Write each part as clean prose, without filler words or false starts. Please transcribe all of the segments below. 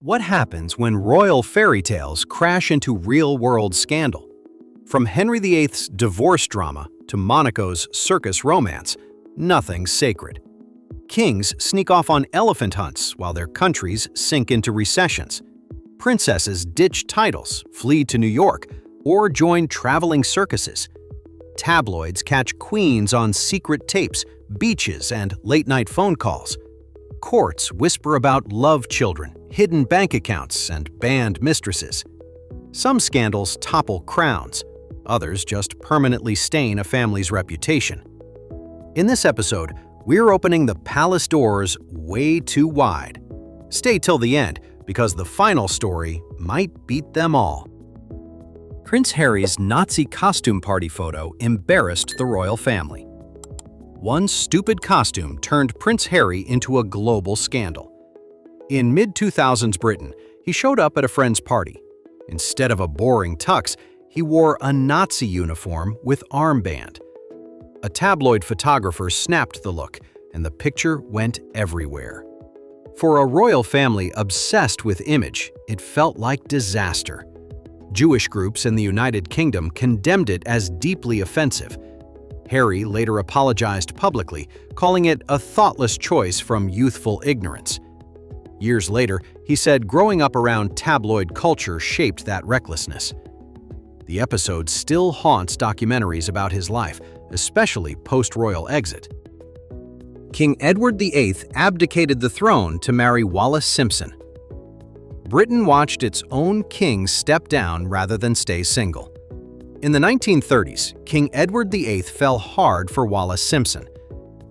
What happens when royal fairy tales crash into real-world scandal? From Henry VIII's divorce drama to Monaco's circus romance, nothing's sacred. Kings sneak off on elephant hunts while their countries sink into recessions. Princesses ditch titles, flee to New York, or join traveling circuses. Tabloids catch queens on secret tapes, beaches, and late-night phone calls. Courts whisper about love children, hidden bank accounts, and banned mistresses. Some scandals topple crowns. Others just permanently stain a family's reputation. In this episode, we're opening the palace doors way too wide. Stay till the end, because the final story might beat them all. Prince Harry's Nazi costume party photo embarrassed the royal family. One stupid costume turned Prince Harry into a global scandal. In mid-2000s Britain, he showed up at a friend's party. Instead of a boring tux, he wore a Nazi uniform with armband. A tabloid photographer snapped the look, and the picture went everywhere. For a royal family obsessed with image, it felt like disaster. Jewish groups in the United Kingdom condemned it as deeply offensive. Harry later apologized publicly, calling it a thoughtless choice from youthful ignorance. Years later, he said growing up around tabloid culture shaped that recklessness. The episode still haunts documentaries about his life, especially post-royal exit. King Edward VIII abdicated the throne to marry Wallis Simpson. Britain watched its own king step down rather than stay single. In the 1930s, King Edward VIII fell hard for Wallis Simpson.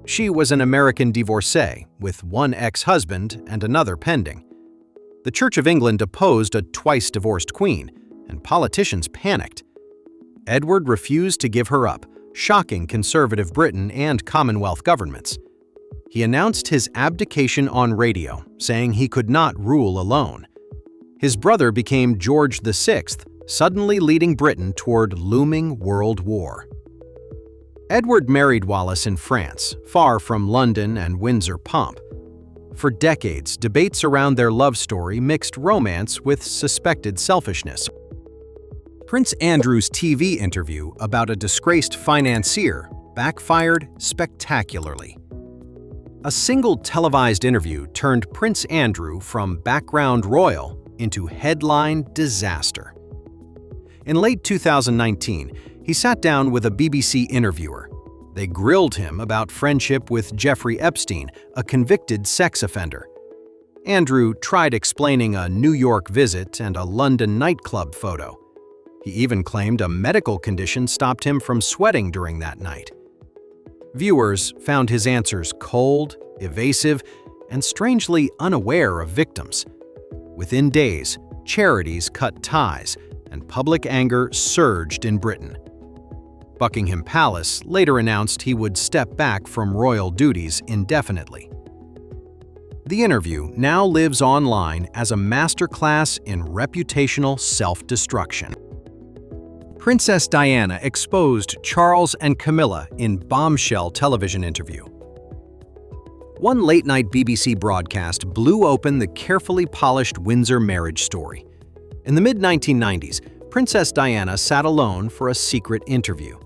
She was an American divorcee, with one ex-husband and another pending. The Church of England opposed a twice-divorced queen, and politicians panicked. Edward refused to give her up, shocking conservative Britain and Commonwealth governments. He announced his abdication on radio, saying he could not rule alone. His brother became George VI, suddenly leading Britain toward looming world war. Edward married Wallis in France, far from London and Windsor pomp. For decades, debates around their love story mixed romance with suspected selfishness. Prince Andrew's TV interview about a disgraced financier backfired spectacularly. A single televised interview turned Prince Andrew from background royal into headline disaster. In late 2019, he sat down with a BBC interviewer. They grilled him about friendship with Jeffrey Epstein, a convicted sex offender. Andrew tried explaining a New York visit and a London nightclub photo. He even claimed a medical condition stopped him from sweating during that night. Viewers found his answers cold, evasive, and strangely unaware of victims. Within days, charities cut ties, and public anger surged in Britain. Buckingham Palace later announced he would step back from royal duties indefinitely. The interview now lives online as a masterclass in reputational self-destruction. Princess Diana exposed Charles and Camilla in bombshell television interview. One late-night BBC broadcast blew open the carefully polished Windsor marriage story. In the mid-1990s, Princess Diana sat alone for a secret interview.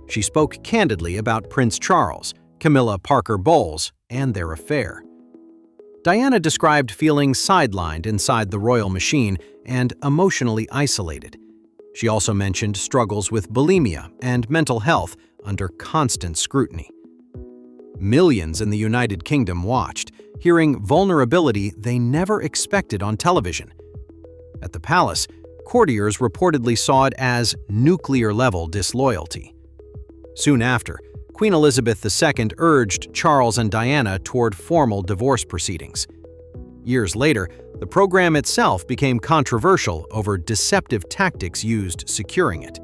She spoke candidly about Prince Charles, Camilla Parker Bowles, and their affair. Diana described feeling sidelined inside the royal machine and emotionally isolated. She also mentioned struggles with bulimia and mental health under constant scrutiny. Millions in the United Kingdom watched, hearing vulnerability they never expected on television. At the palace, courtiers reportedly saw it as nuclear-level disloyalty. Soon after, Queen Elizabeth II urged Charles and Diana toward formal divorce proceedings. Years later, the program itself became controversial over deceptive tactics used securing it.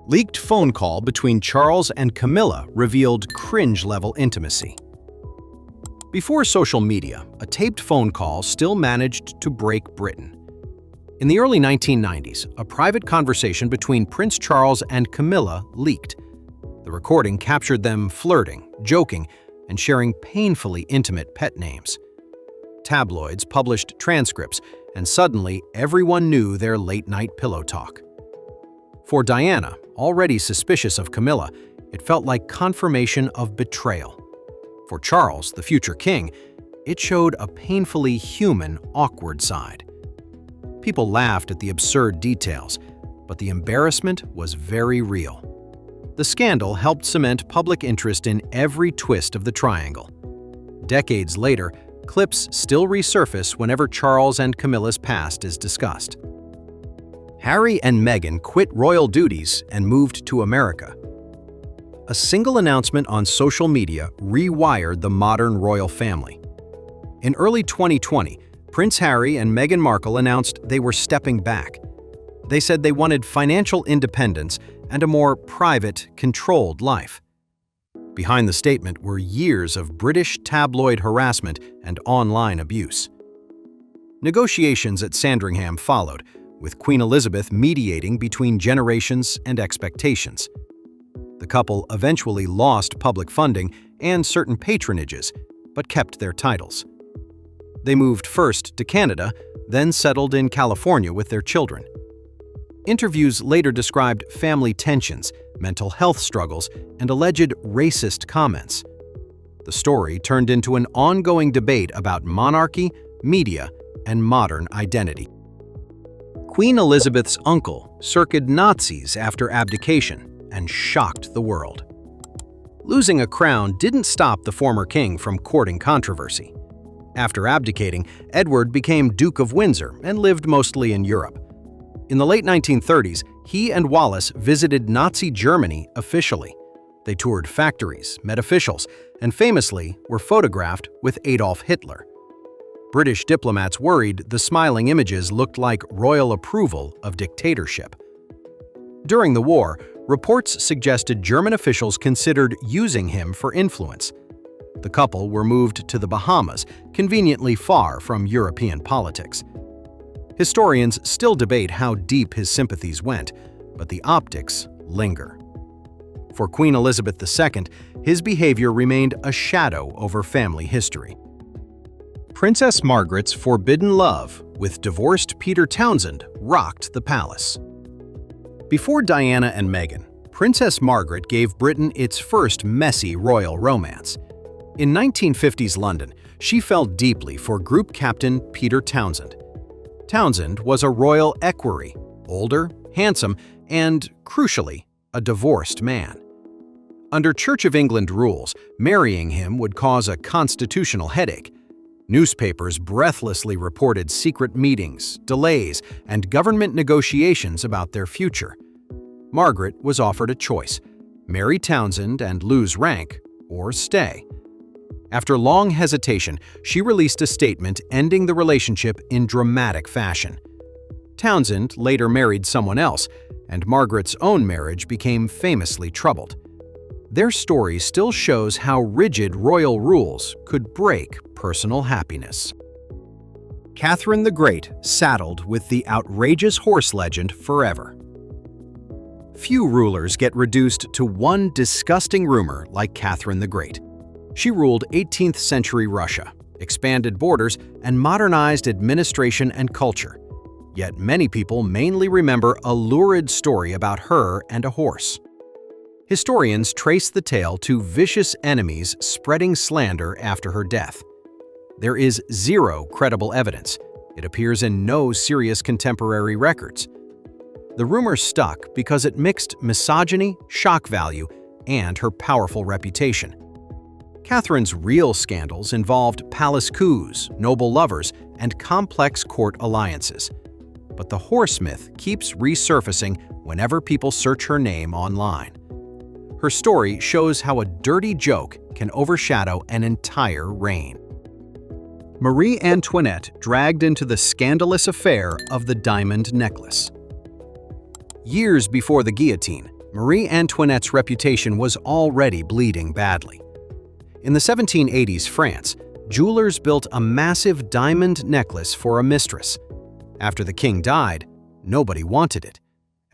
Leaked phone call between Charles and Camilla revealed cringe-level intimacy. Before social media, a taped phone call still managed to break Britain. In the early 1990s, a private conversation between Prince Charles and Camilla leaked. The recording captured them flirting, joking, and sharing painfully intimate pet names. Tabloids published transcripts, and suddenly everyone knew their late-night pillow talk. For Diana, already suspicious of Camilla, it felt like confirmation of betrayal. For Charles, the future king, it showed a painfully human, awkward side. People laughed at the absurd details, but the embarrassment was very real. The scandal helped cement public interest in every twist of the triangle. Decades later, clips still resurface whenever Charles and Camilla's past is discussed. Harry and Meghan quit royal duties and moved to America. A single announcement on social media rewired the modern royal family. In early 2020, Prince Harry and Meghan Markle announced they were stepping back. They said they wanted financial independence and a more private, controlled life. Behind the statement were years of British tabloid harassment and online abuse. Negotiations at Sandringham followed, with Queen Elizabeth mediating between generations and expectations. The couple eventually lost public funding and certain patronages, but kept their titles. They moved first to Canada, then settled in California with their children. Interviews later described family tensions, mental health struggles, and alleged racist comments. The story turned into an ongoing debate about monarchy, media, and modern identity. Queen Elizabeth's uncle circled Nazis after abdication and shocked the world. Losing a crown didn't stop the former king from courting controversy. After abdicating, Edward became Duke of Windsor and lived mostly in Europe. In the late 1930s, he and Wallace visited Nazi Germany officially. They toured factories, met officials, and famously were photographed with Adolf Hitler. British diplomats worried the smiling images looked like royal approval of dictatorship. During the war, reports suggested German officials considered using him for influence. The couple were moved to the Bahamas, conveniently far from European politics. Historians still debate how deep his sympathies went, but the optics linger. For Queen Elizabeth II, his behavior remained a shadow over family history. Princess Margaret's forbidden love with divorced Peter Townsend rocked the palace. Before Diana and Meghan, Princess Margaret gave Britain its first messy royal romance. In 1950s London, she fell deeply for group captain Peter Townsend. Townsend was a royal equerry, older, handsome, and, crucially, a divorced man. Under Church of England rules, marrying him would cause a constitutional headache. Newspapers breathlessly reported secret meetings, delays, and government negotiations about their future. Margaret was offered a choice: marry Townsend and lose rank, or stay. After long hesitation, she released a statement ending the relationship in dramatic fashion. Townsend later married someone else, and Margaret's own marriage became famously troubled. Their story still shows how rigid royal rules could break personal happiness. Catherine the Great saddled with the outrageous horse legend forever. Few rulers get reduced to one disgusting rumor like Catherine the Great. She ruled 18th century Russia, expanded borders, and modernized administration and culture. Yet many people mainly remember a lurid story about her and a horse. Historians trace the tale to vicious enemies spreading slander after her death. There is zero credible evidence. It appears in no serious contemporary records. The rumor stuck because it mixed misogyny, shock value, and her powerful reputation. Catherine's real scandals involved palace coups, noble lovers, and complex court alliances. But the horse myth keeps resurfacing whenever people search her name online. Her story shows how a dirty joke can overshadow an entire reign. Marie Antoinette dragged into the scandalous affair of the diamond necklace. Years before the guillotine, Marie Antoinette's reputation was already bleeding badly. In the 1780s France, jewelers built a massive diamond necklace for a mistress. After the king died, nobody wanted it,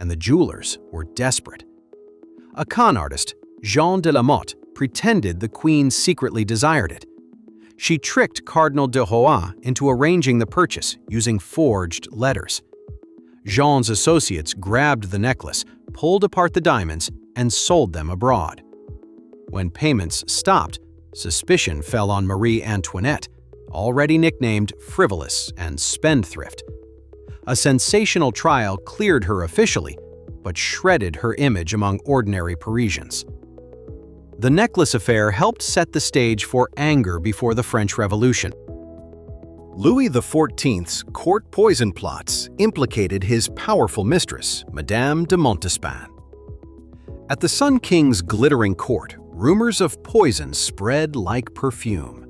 and the jewelers were desperate. A con artist, Jean de la Motte, pretended the queen secretly desired it. She tricked Cardinal de Rohan into arranging the purchase using forged letters. Jean's associates grabbed the necklace, pulled apart the diamonds, and sold them abroad. When payments stopped, suspicion fell on Marie Antoinette, already nicknamed frivolous and spendthrift. A sensational trial cleared her officially, but shredded her image among ordinary Parisians. The necklace affair helped set the stage for anger before the French Revolution. Louis XIV's court poison plots implicated his powerful mistress, Madame de Montespan. At the Sun King's glittering court, rumors of poison spread like perfume.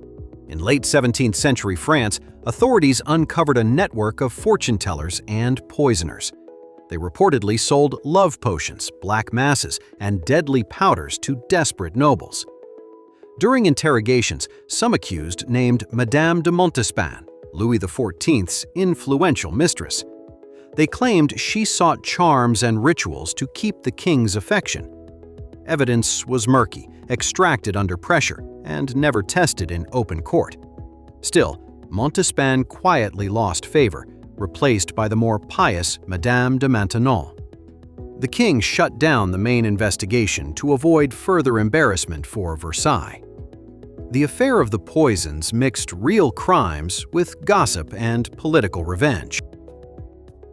In late 17th century France, authorities uncovered a network of fortune-tellers and poisoners. They reportedly sold love potions, black masses, and deadly powders to desperate nobles. During interrogations, some accused named Madame de Montespan, Louis XIV's influential mistress. They claimed she sought charms and rituals to keep the king's affection. Evidence was murky, extracted under pressure, and never tested in open court. Still, Montespan quietly lost favor, replaced by the more pious Madame de Maintenon. The king shut down the main investigation to avoid further embarrassment for Versailles. The affair of the poisons mixed real crimes with gossip and political revenge.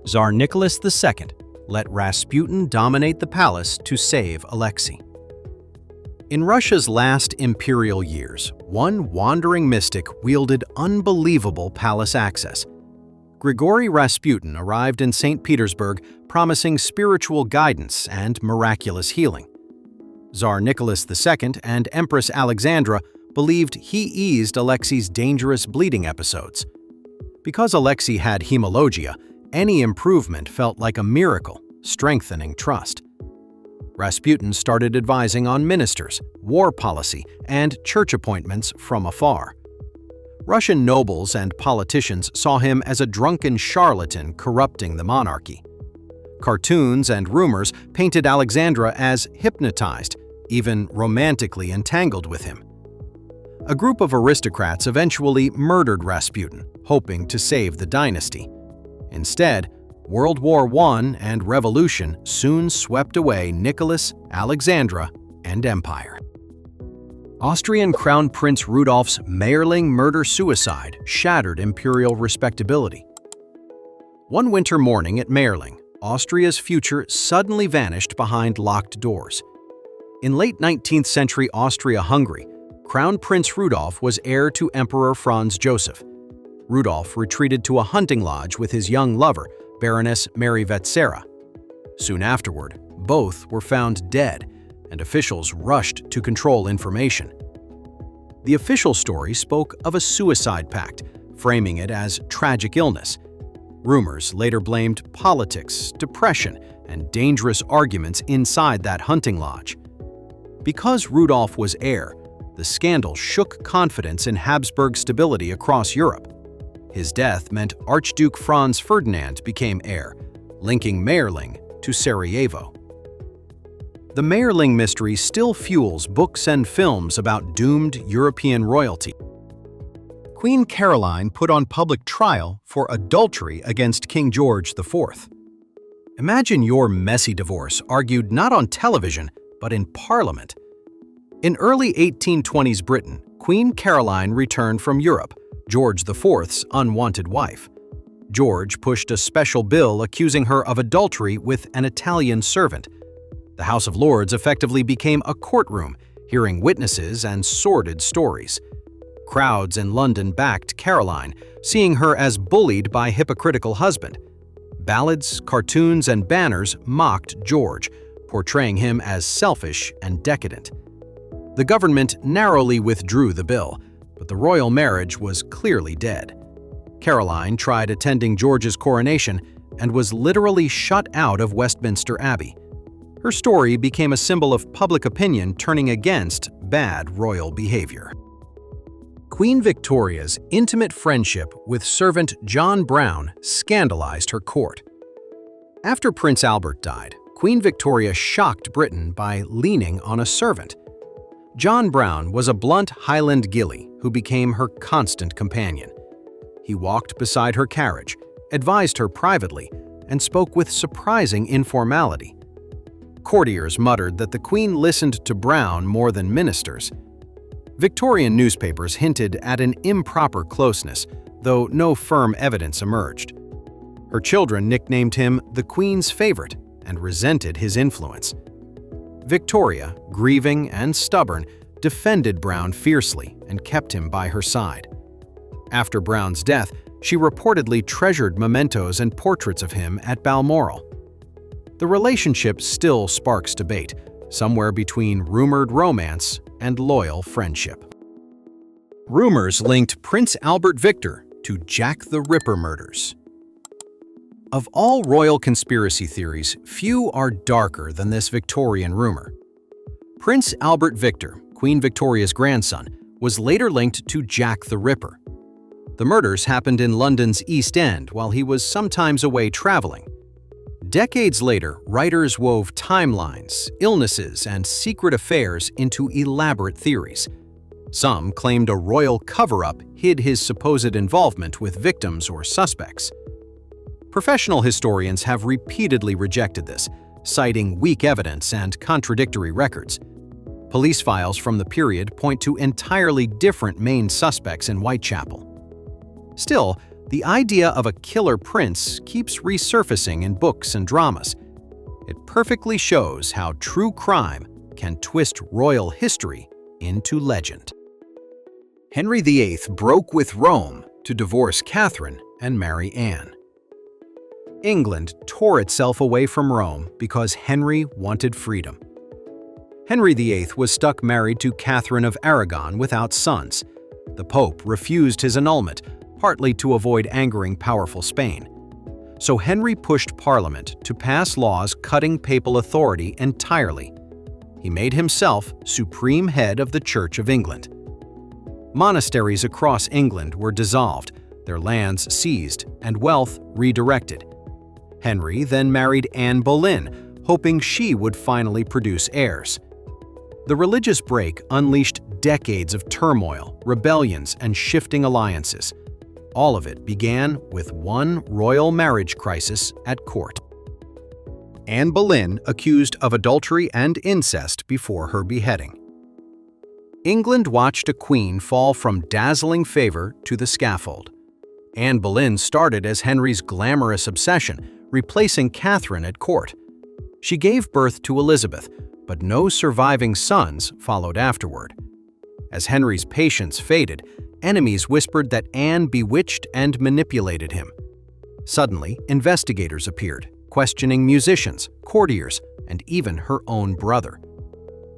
Tsar Nicholas II let Rasputin dominate the palace to save Alexei. In Russia's last imperial years, one wandering mystic wielded unbelievable palace access. Grigory Rasputin arrived in St. Petersburg promising spiritual guidance and miraculous healing. Tsar Nicholas II and Empress Alexandra believed he eased Alexei's dangerous bleeding episodes. Because Alexei had hemorrhagia, any improvement felt like a miracle, strengthening trust. Rasputin started advising on ministers, war policy, and church appointments from afar. Russian nobles and politicians saw him as a drunken charlatan corrupting the monarchy. Cartoons and rumors painted Alexandra as hypnotized, even romantically entangled with him. A group of aristocrats eventually murdered Rasputin, hoping to save the dynasty. Instead, World War I and revolution soon swept away Nicholas, Alexandra, and empire. Austrian Crown Prince Rudolph's Mayerling murder-suicide shattered imperial respectability. One winter morning at Mayerling, Austria's future suddenly vanished behind locked doors. In late 19th century Austria-Hungary, Crown Prince Rudolph was heir to Emperor Franz Joseph. Rudolph retreated to a hunting lodge with his young lover, Baroness Mary Vetsera. Soon afterward, both were found dead, and officials rushed to control information. The official story spoke of a suicide pact, framing it as tragic illness. Rumors later blamed politics, depression, and dangerous arguments inside that hunting lodge. Because Rudolph was heir, the scandal shook confidence in Habsburg stability across Europe. His death meant Archduke Franz Ferdinand became heir, linking Mayerling to Sarajevo. The Mayerling mystery still fuels books and films about doomed European royalty. Queen Caroline put on public trial for adultery against King George IV. Imagine your messy divorce argued not on television, but in Parliament. In early 1820s Britain, Queen Caroline returned from Europe, George IV's unwanted wife. George pushed a special bill accusing her of adultery with an Italian servant. The House of Lords effectively became a courtroom, hearing witnesses and sordid stories. Crowds in London backed Caroline, seeing her as bullied by hypocritical husband. Ballads, cartoons, and banners mocked George, portraying him as selfish and decadent. The government narrowly withdrew the bill, but the royal marriage was clearly dead. Caroline tried attending George's coronation and was literally shut out of Westminster Abbey. Her story became a symbol of public opinion turning against bad royal behavior. Queen Victoria's intimate friendship with servant John Brown scandalized her court. After Prince Albert died, Queen Victoria shocked Britain by leaning on a servant. John Brown was a blunt Highland gillie who became her constant companion. He walked beside her carriage, advised her privately, and spoke with surprising informality. Courtiers muttered that the Queen listened to Brown more than ministers. Victorian newspapers hinted at an improper closeness, though no firm evidence emerged. Her children nicknamed him the Queen's favorite and resented his influence. Victoria, grieving and stubborn, defended Brown fiercely and kept him by her side. After Brown's death, she reportedly treasured mementos and portraits of him at Balmoral. The relationship still sparks debate, somewhere between rumored romance and loyal friendship. Rumors linked Prince Albert Victor to Jack the Ripper murders. Of all royal conspiracy theories, few are darker than this Victorian rumor. Prince Albert Victor, Queen Victoria's grandson, was later linked to Jack the Ripper. The murders happened in London's East End while he was sometimes away traveling. Decades later, writers wove timelines, illnesses, and secret affairs into elaborate theories. Some claimed a royal cover-up hid his supposed involvement with victims or suspects. Professional historians have repeatedly rejected this, citing weak evidence and contradictory records. Police files from the period point to entirely different main suspects in Whitechapel. Still, the idea of a killer prince keeps resurfacing in books and dramas. It perfectly shows how true crime can twist royal history into legend. Henry VIII broke with Rome to divorce Catherine and marry Anne. England tore itself away from Rome because Henry wanted freedom. Henry VIII was stuck married to Catherine of Aragon without sons. The Pope refused his annulment, partly to avoid angering powerful Spain. So Henry pushed Parliament to pass laws cutting papal authority entirely. He made himself supreme head of the Church of England. Monasteries across England were dissolved, their lands seized, and wealth redirected. Henry then married Anne Boleyn, hoping she would finally produce heirs. The religious break unleashed decades of turmoil, rebellions, and shifting alliances. All of it began with one royal marriage crisis at court. Anne Boleyn accused of adultery and incest before her beheading. England watched a queen fall from dazzling favor to the scaffold. Anne Boleyn started as Henry's glamorous obsession, replacing Catherine at court. She gave birth to Elizabeth, but no surviving sons followed afterward. As Henry's patience faded, enemies whispered that Anne bewitched and manipulated him. Suddenly, investigators appeared, questioning musicians, courtiers, and even her own brother.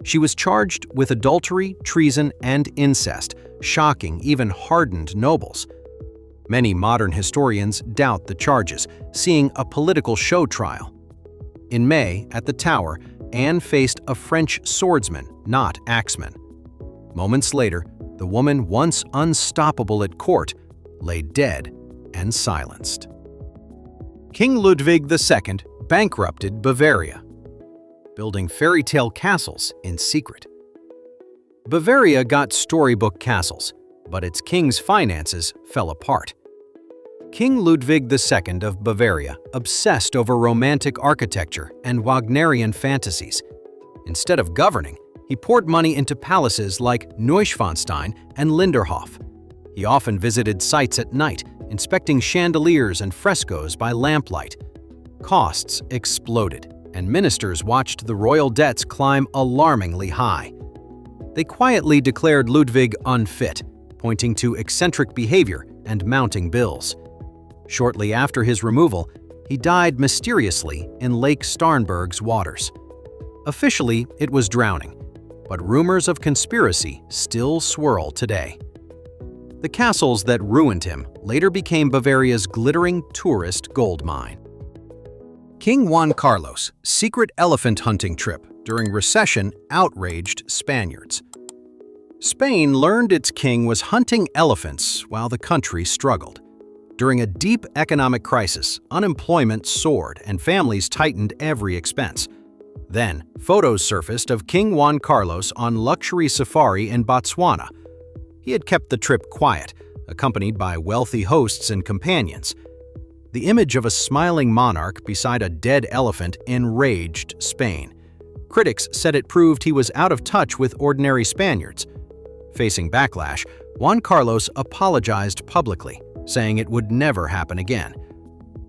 She was charged with adultery, treason, and incest, shocking even hardened nobles. Many modern historians doubt the charges, seeing a political show trial. In May, at the Tower, Anne faced a French swordsman, not axeman. Moments later, the woman once unstoppable at court lay dead and silenced. King Ludwig II bankrupted Bavaria, building fairy tale castles in secret. Bavaria got storybook castles, but its king's finances fell apart. King Ludwig II of Bavaria obsessed over romantic architecture and Wagnerian fantasies. Instead of governing, he poured money into palaces like Neuschwanstein and Linderhof. He often visited sites at night, inspecting chandeliers and frescoes by lamplight. Costs exploded, and ministers watched the royal debts climb alarmingly high. They quietly declared Ludwig unfit, pointing to eccentric behavior and mounting bills. Shortly after his removal, he died mysteriously in Lake Starnberg's waters. Officially, it was drowning, but rumors of conspiracy still swirl today. The castles that ruined him later became Bavaria's glittering tourist gold mine. King Juan Carlos' secret elephant hunting trip during recession outraged Spaniards. Spain learned its king was hunting elephants while the country struggled. During a deep economic crisis, unemployment soared and families tightened every expense. Then, photos surfaced of King Juan Carlos on luxury safari in Botswana. He had kept the trip quiet, accompanied by wealthy hosts and companions. The image of a smiling monarch beside a dead elephant enraged Spain. Critics said it proved he was out of touch with ordinary Spaniards. Facing backlash, Juan Carlos apologized publicly, saying it would never happen again.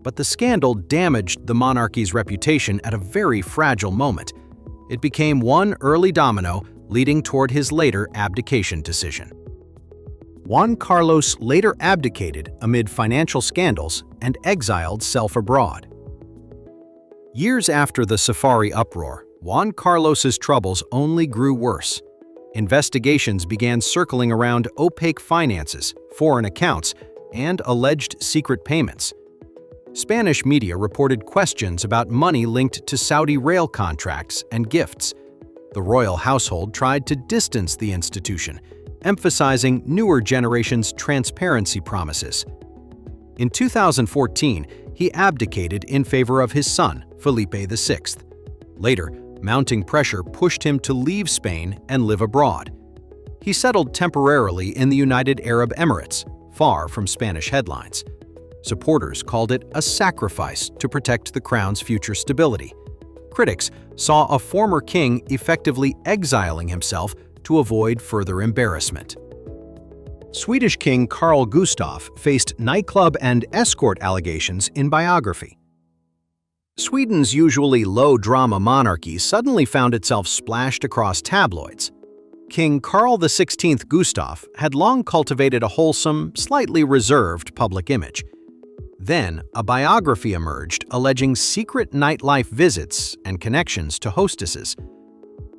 But the scandal damaged the monarchy's reputation at a very fragile moment. It became one early domino leading toward his later abdication decision. Juan Carlos later abdicated amid financial scandals and exiled self abroad. Years after the safari uproar, Juan Carlos's troubles only grew worse. Investigations began circling around opaque finances, foreign accounts, and alleged secret payments. Spanish media reported questions about money linked to Saudi rail contracts and gifts. The royal household tried to distance the institution, emphasizing newer generations' transparency promises. In 2014, he abdicated in favor of his son, Felipe VI. Later, mounting pressure pushed him to leave Spain and live abroad. He settled temporarily in the United Arab Emirates, far from Spanish headlines. Supporters called it a sacrifice to protect the crown's future stability. Critics saw a former king effectively exiling himself to avoid further embarrassment. Swedish King Carl Gustaf faced nightclub and escort allegations in biography. Sweden's usually low-drama monarchy suddenly found itself splashed across tabloids. King Carl XVI Gustaf had long cultivated a wholesome, slightly reserved public image. Then, a biography emerged alleging secret nightlife visits and connections to hostesses.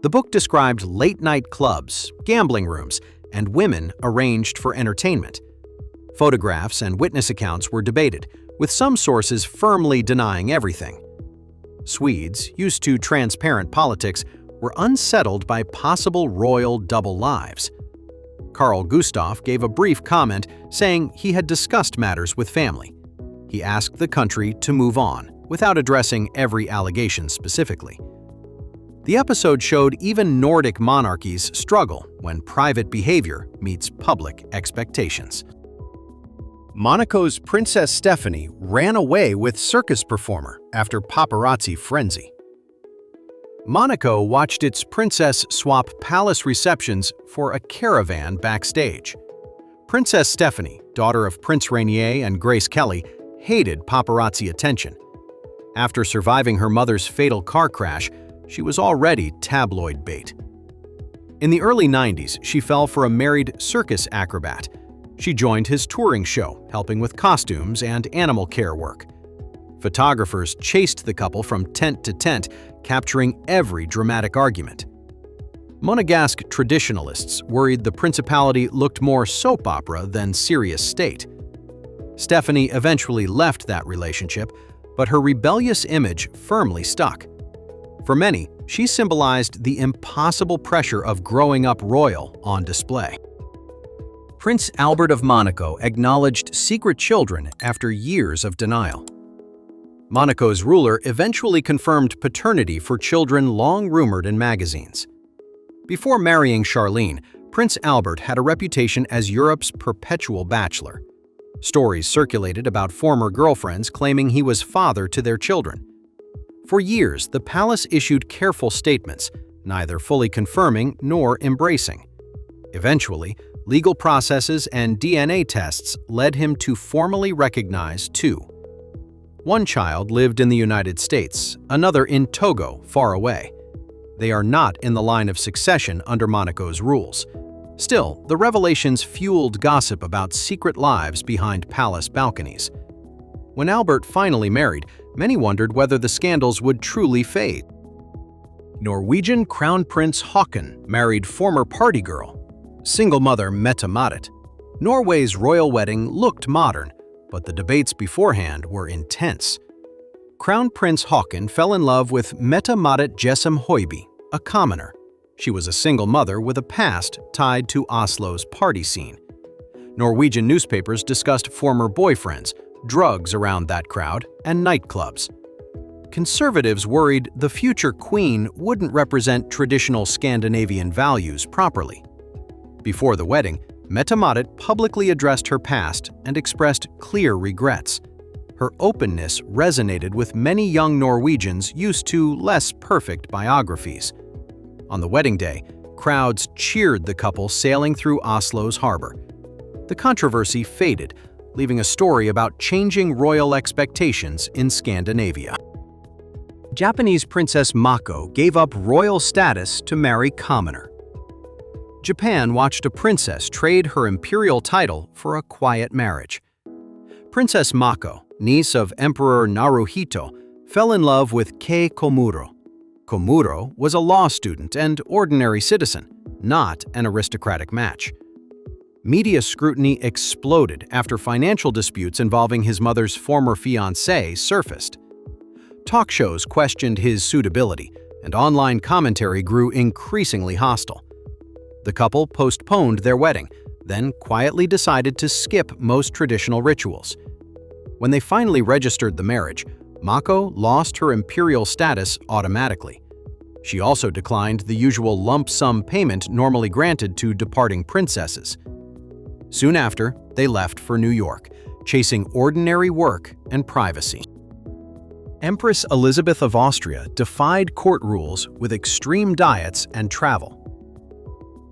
The book described late-night clubs, gambling rooms, and women arranged for entertainment. Photographs and witness accounts were debated, with some sources firmly denying everything. Swedes, used to transparent politics, were unsettled by possible royal double lives. Carl Gustaf gave a brief comment saying he had discussed matters with family. He asked the country to move on, without addressing every allegation specifically. The episode showed even Nordic monarchies struggle when private behavior meets public expectations. Monaco's Princess Stephanie ran away with circus performer after paparazzi frenzy. Monaco watched its princess swap palace receptions for a caravan backstage. Princess Stephanie, daughter of Prince Rainier and Grace Kelly, hated paparazzi attention. After surviving her mother's fatal car crash, she was already tabloid bait. In the early 90s, she fell for a married circus acrobat. She joined his touring show, helping with costumes and animal care work. Photographers chased the couple from tent to tent, capturing every dramatic argument. Monegasque traditionalists worried the principality looked more soap opera than serious state. Stephanie eventually left that relationship, but her rebellious image firmly stuck. For many, she symbolized the impossible pressure of growing up royal on display. Prince Albert of Monaco acknowledged secret children after years of denial. Monaco's ruler eventually confirmed paternity for children long rumored in magazines. Before marrying Charlene, Prince Albert had a reputation as Europe's perpetual bachelor. Stories circulated about former girlfriends claiming he was father to their children. For years, the palace issued careful statements, neither fully confirming nor embracing. Eventually, legal processes and DNA tests led him to formally recognize two. One child lived in the United States, another in Togo, far away. They are not in the line of succession under Monaco's rules. Still, the revelations fueled gossip about secret lives behind palace balconies. When Albert finally married, many wondered whether the scandals would truly fade. Norwegian Crown Prince Haakon married former party girl, single mother Mette-Marit. Norway's royal wedding looked modern, but the debates beforehand were intense. Crown Prince Haakon fell in love with Mette-Marit Jessem Høiby, a commoner. She was a single mother with a past tied to Oslo's party scene. Norwegian newspapers discussed former boyfriends, drugs around that crowd, and nightclubs. Conservatives worried the future queen wouldn't represent traditional Scandinavian values properly. Before the wedding, Mette-Marit publicly addressed her past and expressed clear regrets. Her openness resonated with many young Norwegians used to less perfect biographies. On the wedding day, crowds cheered the couple sailing through Oslo's harbor. The controversy faded, leaving a story about changing royal expectations in Scandinavia. Japanese Princess Mako gave up royal status to marry commoner. Japan watched a princess trade her imperial title for a quiet marriage. Princess Mako, niece of Emperor Naruhito, fell in love with Kei Komuro. Komuro was a law student and ordinary citizen, not an aristocratic match. Media scrutiny exploded after financial disputes involving his mother's former fiancé surfaced. Talk shows questioned his suitability, and online commentary grew increasingly hostile. The couple postponed their wedding, then quietly decided to skip most traditional rituals. When they finally registered the marriage, Mako lost her imperial status automatically. She also declined the usual lump sum payment normally granted to departing princesses. Soon after, they left for New York, chasing ordinary work and privacy. Empress Elizabeth of Austria defied court rules with extreme diets and travel.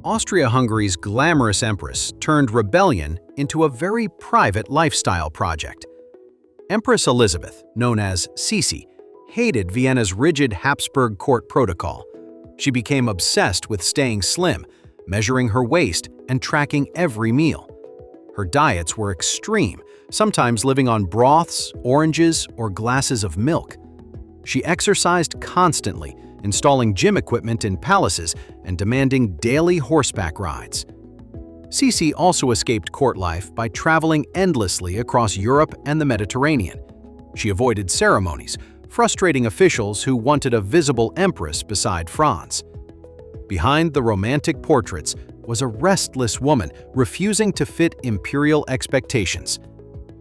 Austria-Hungary's glamorous empress turned rebellion into a very private lifestyle project. Empress Elizabeth, known as Sisi, hated Vienna's rigid Habsburg court protocol. She became obsessed with staying slim, measuring her waist and tracking every meal. Her diets were extreme, sometimes living on broths, oranges, or glasses of milk. She exercised constantly, installing gym equipment in palaces and demanding daily horseback rides. Sisi also escaped court life by traveling endlessly across Europe and the Mediterranean. She avoided ceremonies, frustrating officials who wanted a visible empress beside Franz. Behind the romantic portraits was a restless woman refusing to fit imperial expectations.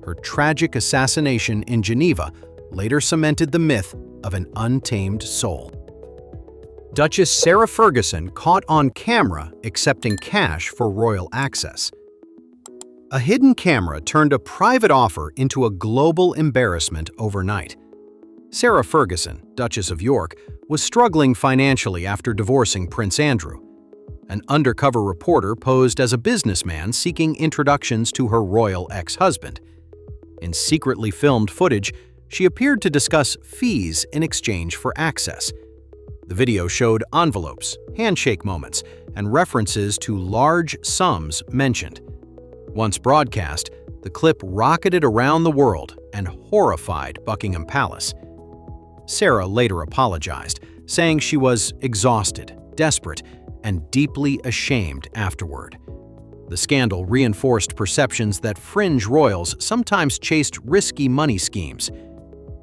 Her tragic assassination in Geneva later cemented the myth of an untamed soul. Duchess Sarah Ferguson caught on camera accepting cash for royal access. A hidden camera turned a private offer into a global embarrassment overnight. Sarah Ferguson, Duchess of York, was struggling financially after divorcing Prince Andrew. An undercover reporter posed as a businessman seeking introductions to her royal ex-husband. In secretly filmed footage, she appeared to discuss fees in exchange for access. The video showed envelopes, handshake moments, and references to large sums mentioned. Once broadcast, the clip rocketed around the world and horrified Buckingham Palace. Sarah later apologized, saying she was exhausted, desperate, and deeply ashamed afterward. The scandal reinforced perceptions that fringe royals sometimes chased risky money schemes.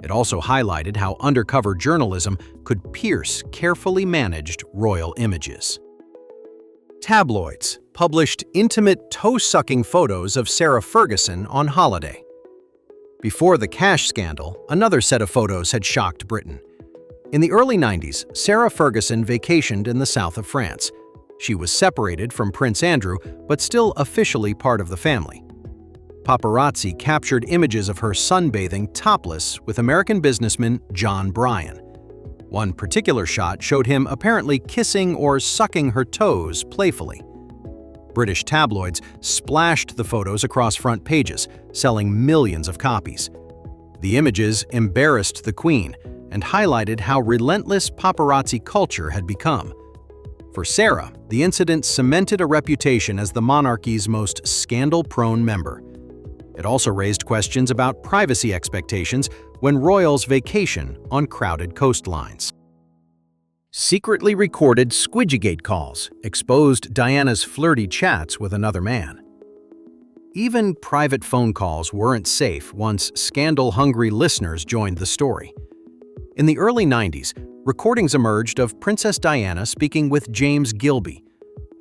It also highlighted how undercover journalism could pierce carefully managed royal images. Tabloids published intimate toe-sucking photos of Sarah Ferguson on holiday. Before the cash scandal, another set of photos had shocked Britain. In the early 90s, Sarah Ferguson vacationed in the south of France. She was separated from Prince Andrew, but still officially part of the family. Paparazzi captured images of her sunbathing topless with American businessman John Bryan. One particular shot showed him apparently kissing or sucking her toes playfully. British tabloids splashed the photos across front pages, selling millions of copies. The images embarrassed the Queen and highlighted how relentless paparazzi culture had become. For Sarah, the incident cemented a reputation as the monarchy's most scandal-prone member. It also raised questions about privacy expectations when royals vacation on crowded coastlines. Secretly recorded Squidgygate calls exposed Diana's flirty chats with another man. Even private phone calls weren't safe once scandal-hungry listeners joined the story. In the early 90s, recordings emerged of Princess Diana speaking with James Gilby.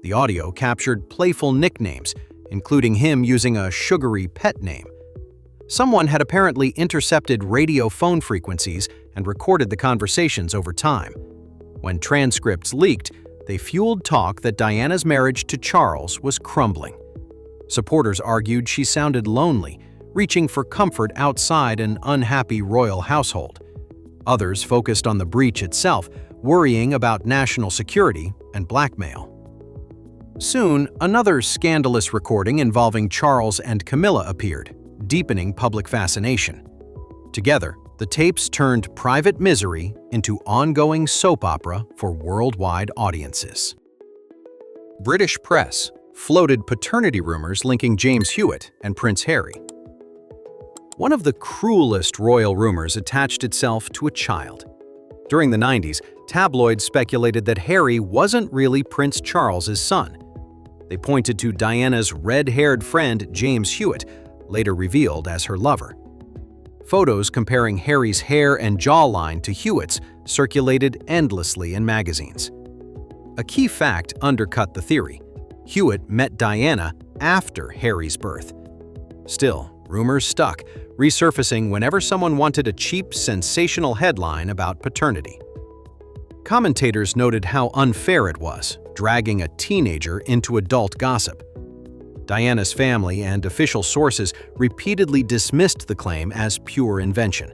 The audio captured playful nicknames, including him using a sugary pet name. Someone had apparently intercepted radio phone frequencies and recorded the conversations over time. When transcripts leaked, they fueled talk that Diana's marriage to Charles was crumbling. Supporters argued she sounded lonely, reaching for comfort outside an unhappy royal household. Others focused on the breach itself, worrying about national security and blackmail. Soon, another scandalous recording involving Charles and Camilla appeared, deepening public fascination. Together, the tapes turned private misery into ongoing soap opera for worldwide audiences. British press floated paternity rumors linking James Hewitt and Prince Harry. One of the cruelest royal rumors attached itself to a child. During the 90s, tabloids speculated that Harry wasn't really Prince Charles's son. They pointed to Diana's red-haired friend James Hewitt, later revealed as her lover. Photos comparing Harry's hair and jawline to Hewitt's circulated endlessly in magazines. A key fact undercut the theory. Hewitt met Diana after Harry's birth. Still, rumors stuck, resurfacing whenever someone wanted a cheap, sensational headline about paternity. Commentators noted how unfair it was, dragging a teenager into adult gossip. Diana's family and official sources repeatedly dismissed the claim as pure invention.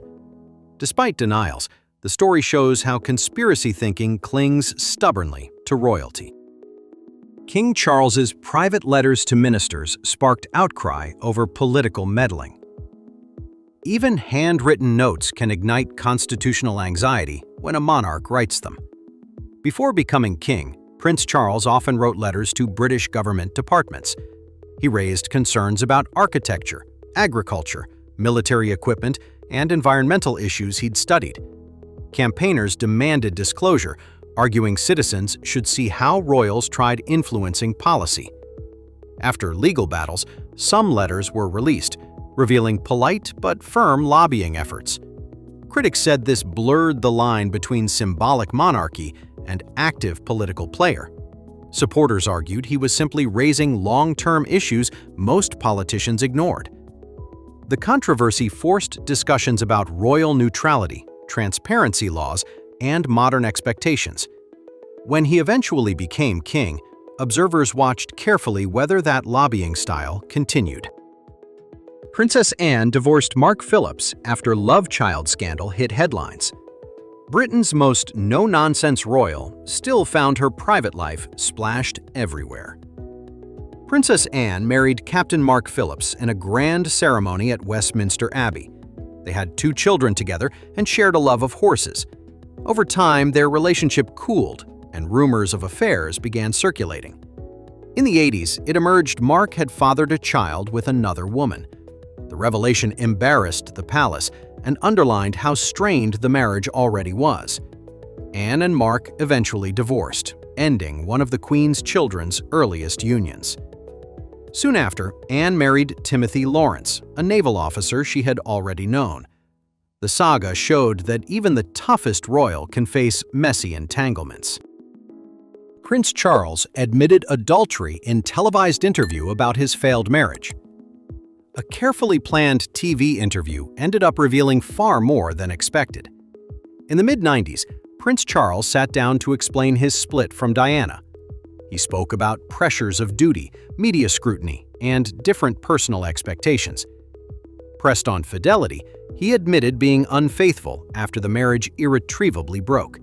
Despite denials, the story shows how conspiracy thinking clings stubbornly to royalty. King Charles's private letters to ministers sparked outcry over political meddling. Even handwritten notes can ignite constitutional anxiety when a monarch writes them. Before becoming king, Prince Charles often wrote letters to British government departments. He raised concerns about architecture, agriculture, military equipment, and environmental issues he'd studied. Campaigners demanded disclosure, arguing citizens should see how royals tried influencing policy. After legal battles, some letters were released, revealing polite but firm lobbying efforts. Critics said this blurred the line between symbolic monarchy and active political player. Supporters argued he was simply raising long-term issues most politicians ignored. The controversy forced discussions about royal neutrality, transparency laws, and modern expectations. When he eventually became king, observers watched carefully whether that lobbying style continued. Princess Anne divorced Mark Phillips after love child scandal hit headlines. Britain's most no-nonsense royal still found her private life splashed everywhere. Princess Anne married Captain Mark Phillips in a grand ceremony at Westminster Abbey. They had 2 children together and shared a love of horses. Over time, their relationship cooled, and rumors of affairs began circulating. In the 80s, it emerged Mark had fathered a child with another woman. The revelation embarrassed the palace and underlined how strained the marriage already was. Anne and Mark eventually divorced, ending one of the Queen's children's earliest unions. Soon after, Anne married Timothy Lawrence, a naval officer she had already known. The saga showed that even the toughest royal can face messy entanglements. Prince Charles admitted adultery in televised interview about his failed marriage. A carefully planned TV interview ended up revealing far more than expected. In the mid-90s, Prince Charles sat down to explain his split from Diana. He spoke about pressures of duty, media scrutiny, and different personal expectations. Pressed on fidelity, he admitted being unfaithful after the marriage irretrievably broke.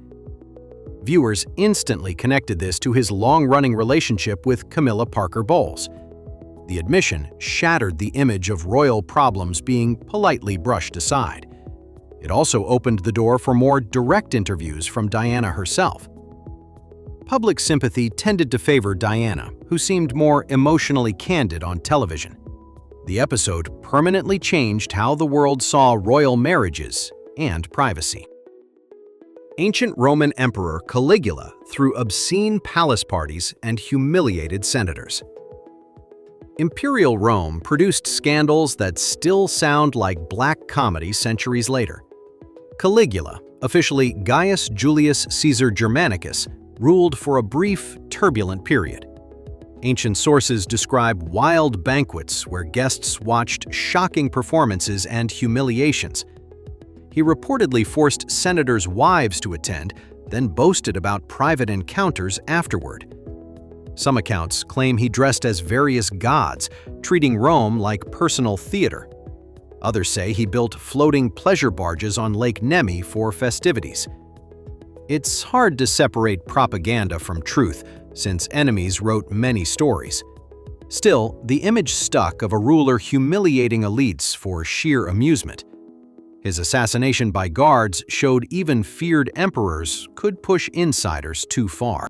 Viewers instantly connected this to his long-running relationship with Camilla Parker Bowles. The admission shattered the image of royal problems being politely brushed aside. It also opened the door for more direct interviews from Diana herself. Public sympathy tended to favor Diana, who seemed more emotionally candid on television. The episode permanently changed how the world saw royal marriages and privacy. Ancient Roman Emperor Caligula threw obscene palace parties and humiliated senators. Imperial Rome produced scandals that still sound like black comedy centuries later. Caligula, officially Gaius Julius Caesar Germanicus, ruled for a brief, turbulent period. Ancient sources describe wild banquets where guests watched shocking performances and humiliations. He reportedly forced senators' wives to attend, then boasted about private encounters afterward. Some accounts claim he dressed as various gods, treating Rome like personal theater. Others say he built floating pleasure barges on Lake Nemi for festivities. It's hard to separate propaganda from truth, since enemies wrote many stories. Still, the image stuck of a ruler humiliating elites for sheer amusement. His assassination by guards showed even feared emperors could push insiders too far.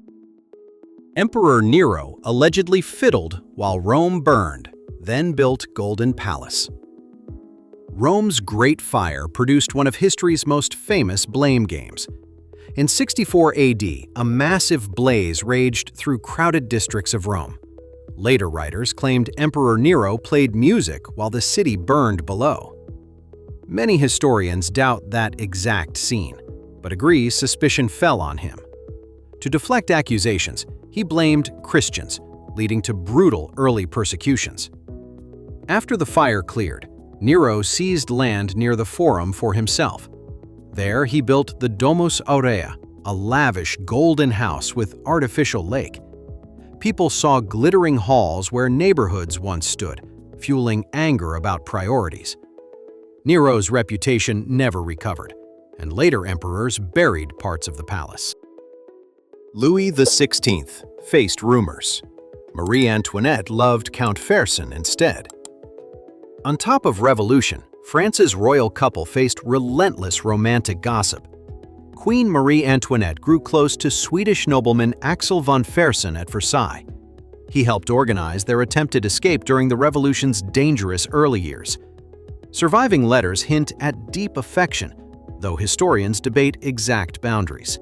Emperor Nero allegedly fiddled while Rome burned, then built Golden Palace. Rome's Great Fire produced one of history's most famous blame games. In 64 AD, a massive blaze raged through crowded districts of Rome. Later writers claimed Emperor Nero played music while the city burned below. Many historians doubt that exact scene, but agree suspicion fell on him. To deflect accusations, he blamed Christians, leading to brutal early persecutions. After the fire cleared, Nero seized land near the Forum for himself. There, he built the Domus Aurea, a lavish golden house with artificial lake. People saw glittering halls where neighborhoods once stood, fueling anger about priorities. Nero's reputation never recovered, and later emperors buried parts of the palace. Louis XVI faced rumors. Marie Antoinette loved Count Fersen instead. On top of revolution, France's royal couple faced relentless romantic gossip. Queen Marie Antoinette grew close to Swedish nobleman Axel von Fersen at Versailles. He helped organize their attempted escape during the revolution's dangerous early years. Surviving letters hint at deep affection, though historians debate exact boundaries.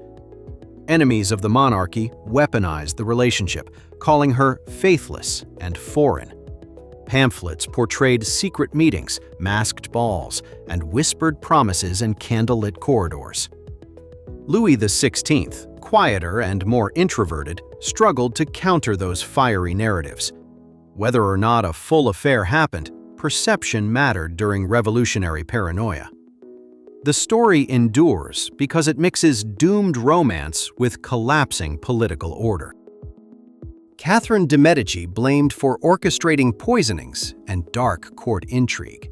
Enemies of the monarchy weaponized the relationship, calling her faithless and foreign. Pamphlets portrayed secret meetings, masked balls, and whispered promises in candlelit corridors. Louis XVI, quieter and more introverted, struggled to counter those fiery narratives. Whether or not a full affair happened, perception mattered during revolutionary paranoia. The story endures because it mixes doomed romance with collapsing political order. Catherine de' Medici blamed for orchestrating poisonings and dark court intrigue.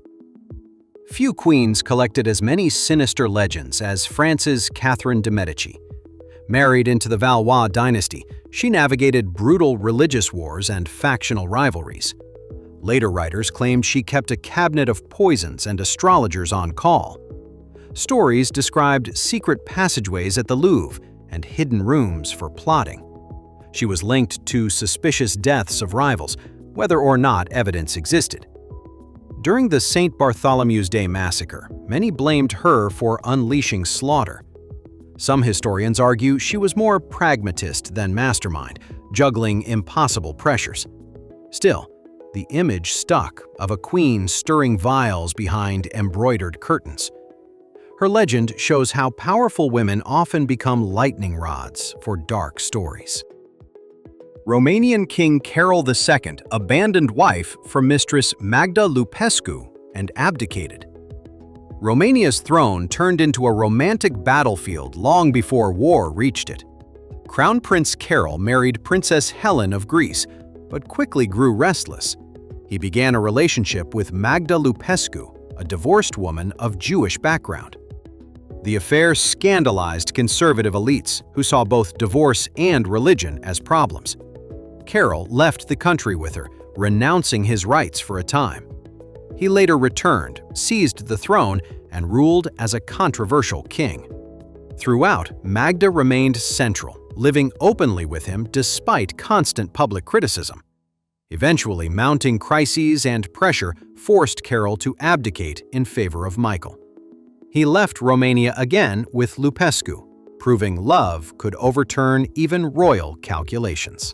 Few queens collected as many sinister legends as France's Catherine de' Medici. Married into the Valois dynasty, she navigated brutal religious wars and factional rivalries. Later writers claimed she kept a cabinet of poisons and astrologers on call. Stories described secret passageways at the Louvre and hidden rooms for plotting. She was linked to suspicious deaths of rivals, whether or not evidence existed. During the St. Bartholomew's Day massacre, many blamed her for unleashing slaughter. Some historians argue she was more pragmatist than mastermind, juggling impossible pressures. Still, the image stuck of a queen stirring vials behind embroidered curtains. Her legend shows how powerful women often become lightning rods for dark stories. Romanian King Carol II abandoned wife for mistress Magda Lupescu and abdicated. Romania's throne turned into a romantic battlefield long before war reached it. Crown Prince Carol married Princess Helen of Greece, but quickly grew restless. He began a relationship with Magda Lupescu, a divorced woman of Jewish background. The affair scandalized conservative elites who saw both divorce and religion as problems. Carol left the country with her, renouncing his rights for a time. He later returned, seized the throne, and ruled as a controversial king. Throughout, Magda remained central, living openly with him despite constant public criticism. Eventually, mounting crises and pressure forced Carol to abdicate in favor of Michael. He left Romania again with Lupescu, proving love could overturn even royal calculations.